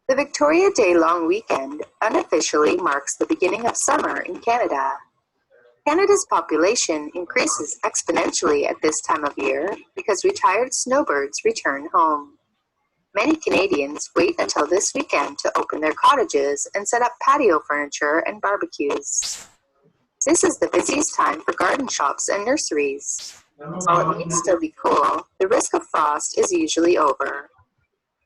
The Victoria Day long weekend unofficially marks the beginning of summer in Canada. Canada's population increases exponentially at this time of year because retired snowbirds return home. Many Canadians wait until this weekend to open their cottages and set up patio furniture and barbecues. This is the busiest time for garden shops and nurseries. While it may still be cool, the risk of frost is usually over.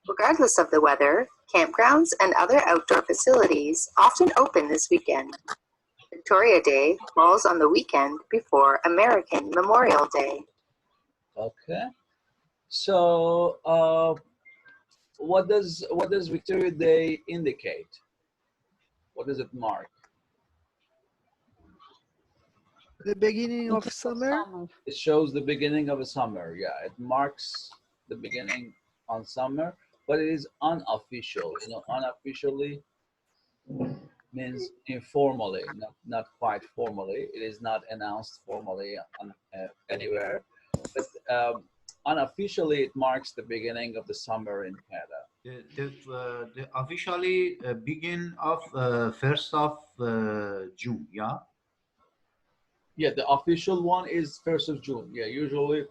Regardless of the weather, campgrounds and other outdoor facilities often open this weekend. Victoria Day falls on the weekend before American Memorial Day. Okay. So, what does Victoria Day indicate? What does it mark? The beginning of summer. It shows the beginning of a summer. Yeah, it marks the beginning on summer, but it is unofficial. You know, unofficially means informally, not quite formally. It is not announced formally anywhere, but unofficially it marks the beginning of the summer in Canada. The officially begin of 1st of June, yeah? Yeah, the official one is 1st of June. Yeah, usually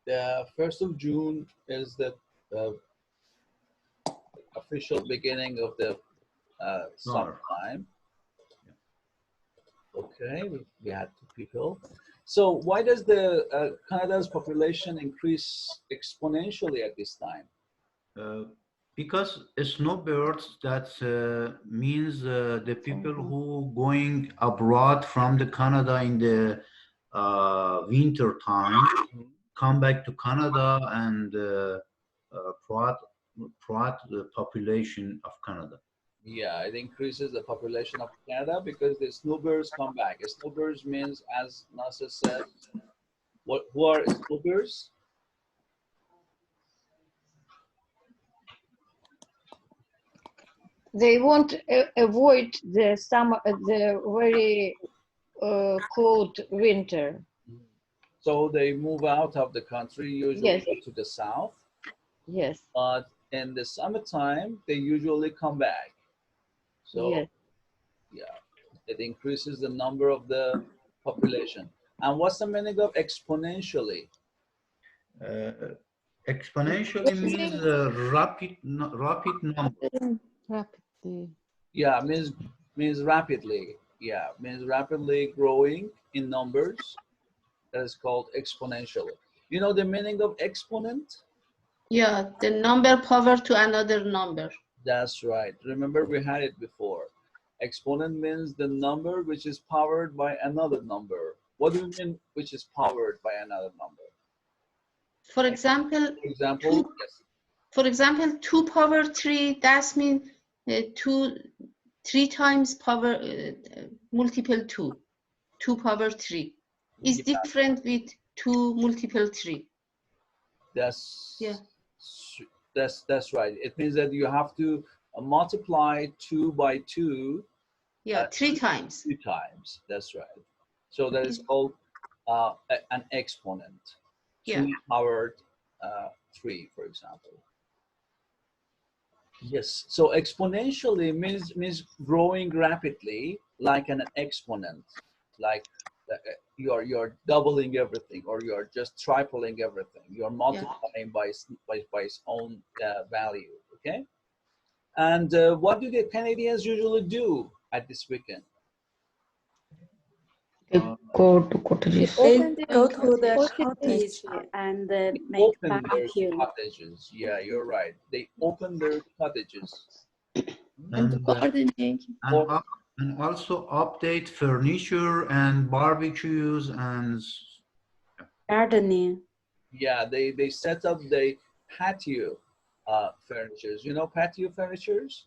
the 1st of June is the official beginning of the summertime. Okay, we had 2 people. So why does the Canada's population increase exponentially at this time? Because snowbirds, that means the people who going abroad from the Canada in the winter time come back to Canada and promote the population of Canada. Yeah, it increases the population of Canada because the snowbirds come back. Snowbirds means, as NASA said, who are snowbirds? They won't avoid the summer, the very cold winter. So they move out of the country, usually to the south. Yes. But in the summertime, they usually come back. So, yeah, it increases the number of the population. And what's the meaning of exponentially? Exponentially means rapid number. Rapidly. Yeah, means rapidly. Yeah, means rapidly growing in numbers. That is called exponentially. You know the meaning of exponent? Yeah, the number power to another number. That's right. Remember, we had it before. Exponent means the number which is powered by another number. What do you mean which is powered by another number? For example, for example, 2 power 3, that means 3 times power multiple 2. 2 power 3 is different with 2 multiple 3. That's right. It means that you have to multiply 2 by 2. Yeah, 3 times. 3 times. That's right. So that is called an exponent. 2 powered 3, for example. Yes. So exponentially means growing rapidly, like an exponent, like you're doubling everything, or you're just tripling everything. You're multiplying by its own value. Okay. And what do the Canadians usually do at this weekend? They go to cottages. They go to the cottage and make barbecue. Cottages. Yeah, you're right. They open their cottages. And gardening. And also update furniture and barbecues and gardening. Yeah, they set up the patio furnitures. You know patio furnitures?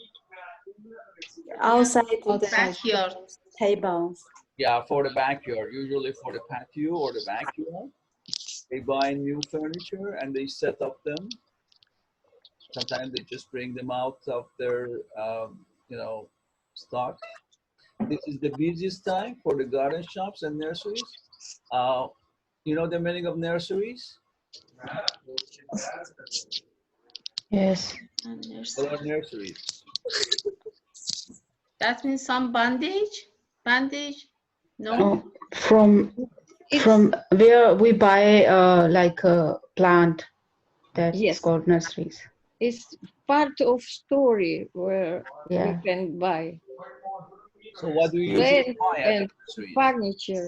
Outside the backyard tables. Yeah, for the backyard, usually for the patio or the backyard. They buy new furniture and they set up them. Sometimes they just bring them out of their, stock. This is the busiest time for the garden shops and nurseries. You know the meaning of nurseries? Yes. What are nurseries? That means some bandage? Bandage? No? Oh, from It's where we buy like a plant that's yes, called nurseries. it's part of story where Yeah. we can buy So what do you usually plants buy at the and nurseries? furniture.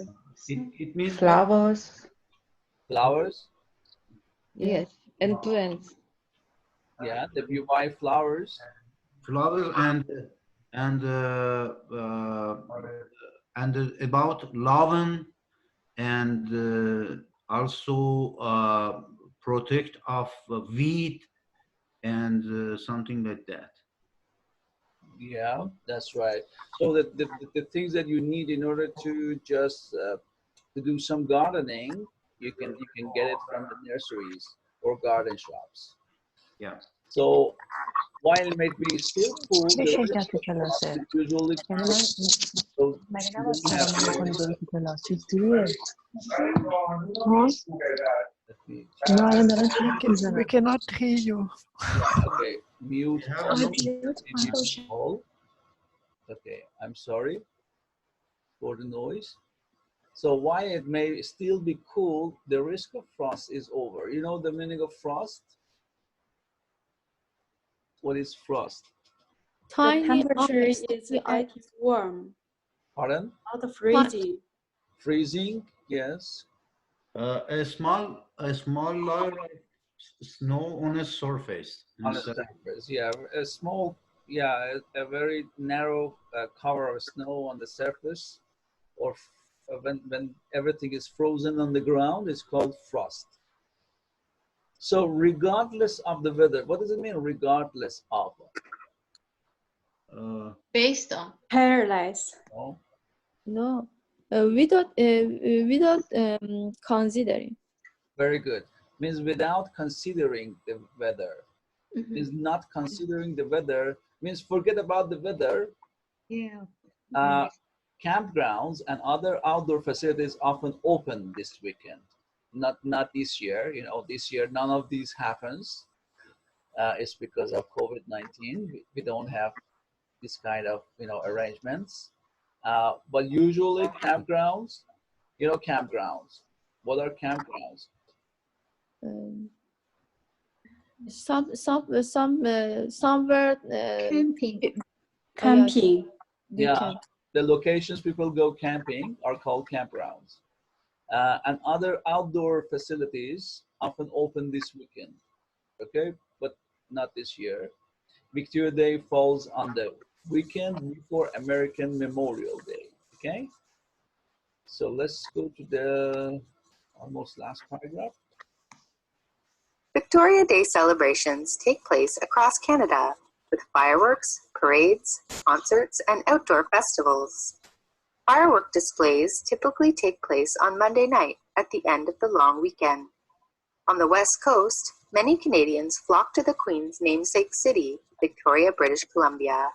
It means Flowers. Flowers? Yes, and plants. Yeah, if you buy flowers, flowers and about lawn and also protect of wheat and something like that. yeah, that's right. So the things that you need in order to just to do some gardening, you can get it from the nurseries or garden shops. Yeah. So while it may be still cool, the risk of frost is usually so you don't have We cannot hear you. okay, mute all. Okay, I'm sorry for the noise. So while it may still be cool, the risk of frost is over. You know the meaning of frost? What is frost? The temperature is getting warm, Pardon? not freezing. Freezing, yes. A small layer of snow on a surface. On the surface, yeah. A small, yeah, a very narrow cover of snow on the surface, or when everything is frozen on the ground, it's called frost. So regardless of the weather, what does it mean, regardless of? Based on. Careless. No? No, without considering. Very good. Means without considering the weather. Mhm. Is not considering the weather, means forget about the weather. Yeah. Campgrounds and other outdoor facilities often open this weekend. Not this year. You know, this year none of these happens. It's because of COVID-19. We don't have this kind of arrangements. But usually campgrounds, campgrounds. What are campgrounds? Somewhere Camping. yeah, Camping. they Yeah, can. the locations people go camping are called campgrounds. And other outdoor facilities often open this weekend, okay? But not this year. Victoria Day falls on the weekend before American Memorial Day, okay? So let's go to the almost last paragraph. Victoria Day celebrations take place across Canada with fireworks, parades, concerts, and outdoor festivals. Firework displays typically take place on Monday night at the end of the long weekend. On the West Coast, many Canadians flock to the Queen's namesake city, Victoria, British Columbia.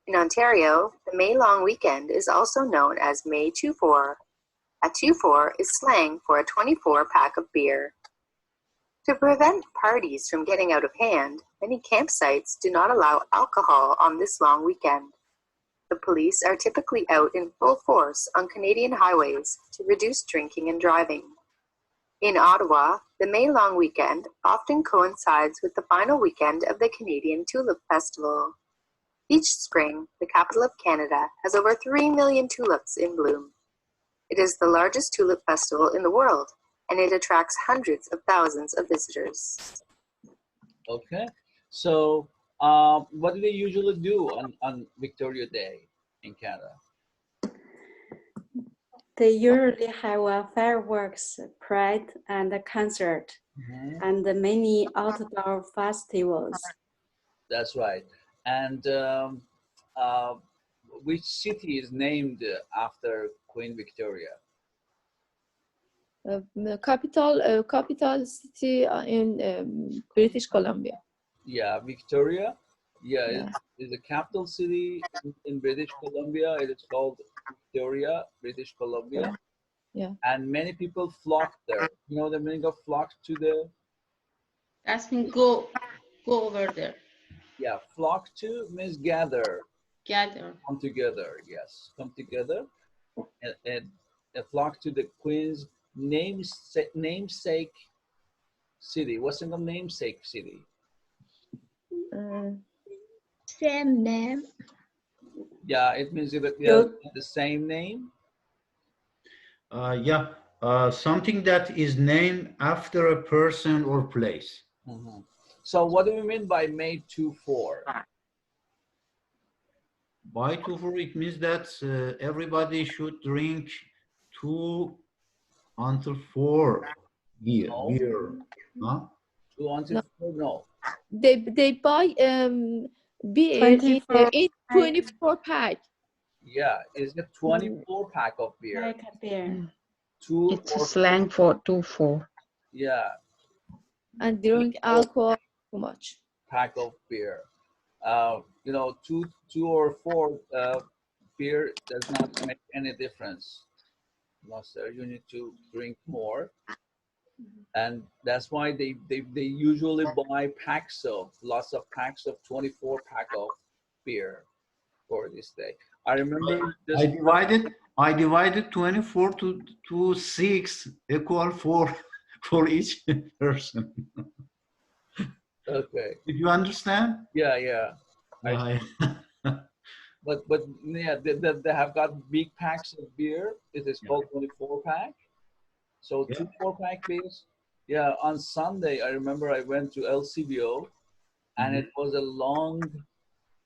In Ontario, the May long weekend is also known as May 24. A 24 is slang for a 24-pack of beer. To prevent parties from getting out of hand, many campsites do not allow alcohol on this long weekend. The police are typically out in full force on Canadian highways to reduce drinking and driving. In Ottawa, the May long weekend often coincides with the final weekend of the Canadian Tulip Festival. Each spring, the capital of Canada has over 3 million tulips in bloom. It is the largest tulip festival in the world, and it attracts hundreds of thousands of visitors. Okay, so what do they usually do on Victoria Day in Canada? They usually have a fireworks parade and a concert and many outdoor festivals. That's right. And which city is named after Queen Victoria? The capital city in British Columbia. Yeah, Victoria. Yeah, Yeah. it's the capital city in British Columbia. It is called Victoria, British Columbia. Yeah. And many people flock there. You know the meaning of flock to the? That's mean go over there. Yeah, flock to means gather. Gather. Come together, yes. Come together and flock to the Queen's namesake city. What's in the namesake city? Same name. Yeah, it means that they So- have the same name. Yeah, something that is named after a person or place. Mhm. So what do we mean by May 2-4? By 2-4, it means that everybody should drink 2 until 4 beer. No. Beer. Huh? 2 until 4? No. They buy beer 24 in 24 pack. Yeah, it's a 24 pack of beer. like a beer. 2 It's a or slang for 2-4. yeah, And drink alcohol too much. pack of beer. You know, two or four beer does not make any difference. No, sir, you need to drink more. And that's why they usually buy packs of, lots of packs of 24 pack of beer for this day. I remember this. I divided 24 to 6 equal 4 for each person. Okay. Did you understand? Yeah, yeah. Yeah. But yeah, they have got big packs of beer. It is called 24 pack. So Yeah. 2 4-pack beers. Yeah, on Sunday I remember I went to LCBO, and it was a long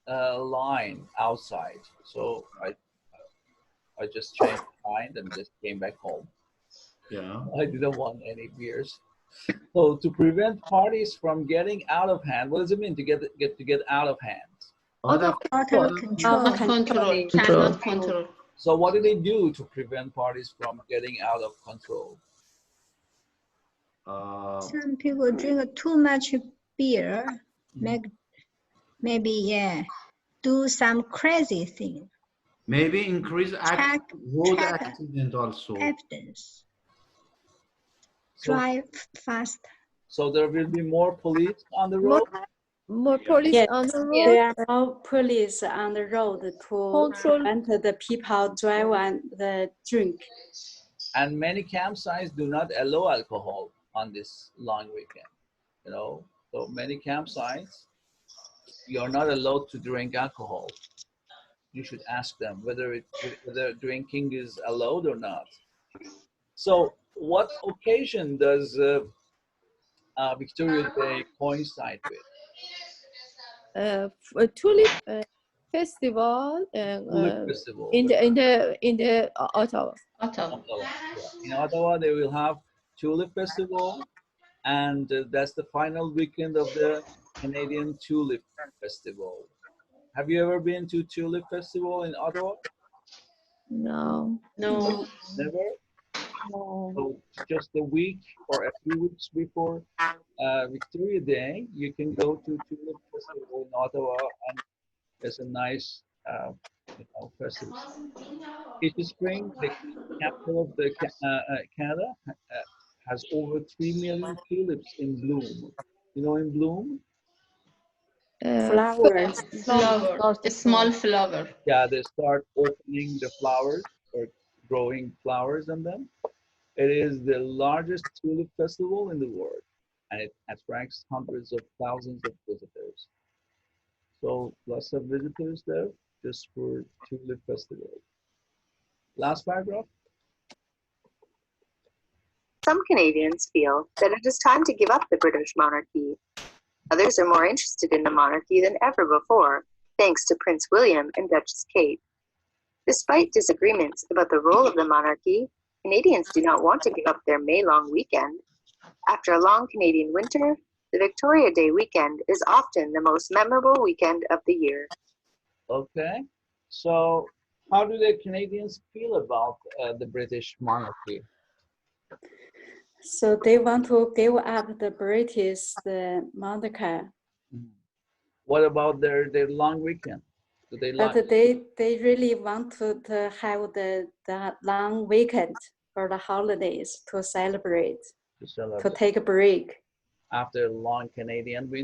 line outside. So I just changed my mind and just came back home. Yeah. I didn't want any beers. So to prevent parties from getting out of hand, what does it mean to get out of hand? Out of control. Cannot control. Cannot control. So what do they do to prevent parties from getting out of control? Some people drink too much beer, maybe do some crazy thing. Maybe increase road accident also. Evidence. So, Drive fast. so there will be more police on the road? More police Yes, on the road. there are more police on the road to prevent the people drive and the drink. And many campsites do not allow alcohol on this long weekend. You know, so many campsites, you're not allowed to drink alcohol. You should ask them whether drinking is allowed or not. So, what occasion does Victoria Day coincide with? Tulip festival Tulip Festival. in the Ottawa. Ottawa. Yeah. In Ottawa, they will have Tulip Festival, and that's the final weekend of the Canadian Tulip Festival. Have you ever been to Tulip Festival in Ottawa? No. No. Never? No. So just a week or a few weeks before Victoria Day, you can go to Tulip Festival in Ottawa, and it's a nice festival. Each spring, the capital of the Canada has over 3 million tulips in bloom. You know, in bloom? Flowers. Flower. A small flower. Yeah, they start opening the flowers or growing flowers on them. It is the largest tulip festival in the world, and it attracts hundreds of thousands of visitors. So lots of visitors there just for tulip festival. Last paragraph. Some Canadians feel that it is time to give up the British monarchy. Others are more interested in the monarchy than ever before, thanks to Prince William and Duchess Kate. Despite disagreements about the role of the monarchy, Canadians do not want to give up their May-long weekend. After a long Canadian winter, the Victoria Day weekend is often the most memorable weekend of the year. Okay, so how do the Canadians feel about the British monarchy? So they want to give up the British, the monarchy. What about their long weekend? Do they like? But they really want to have the long weekend for the holidays to celebrate, to take a break. After a long Canadian winter?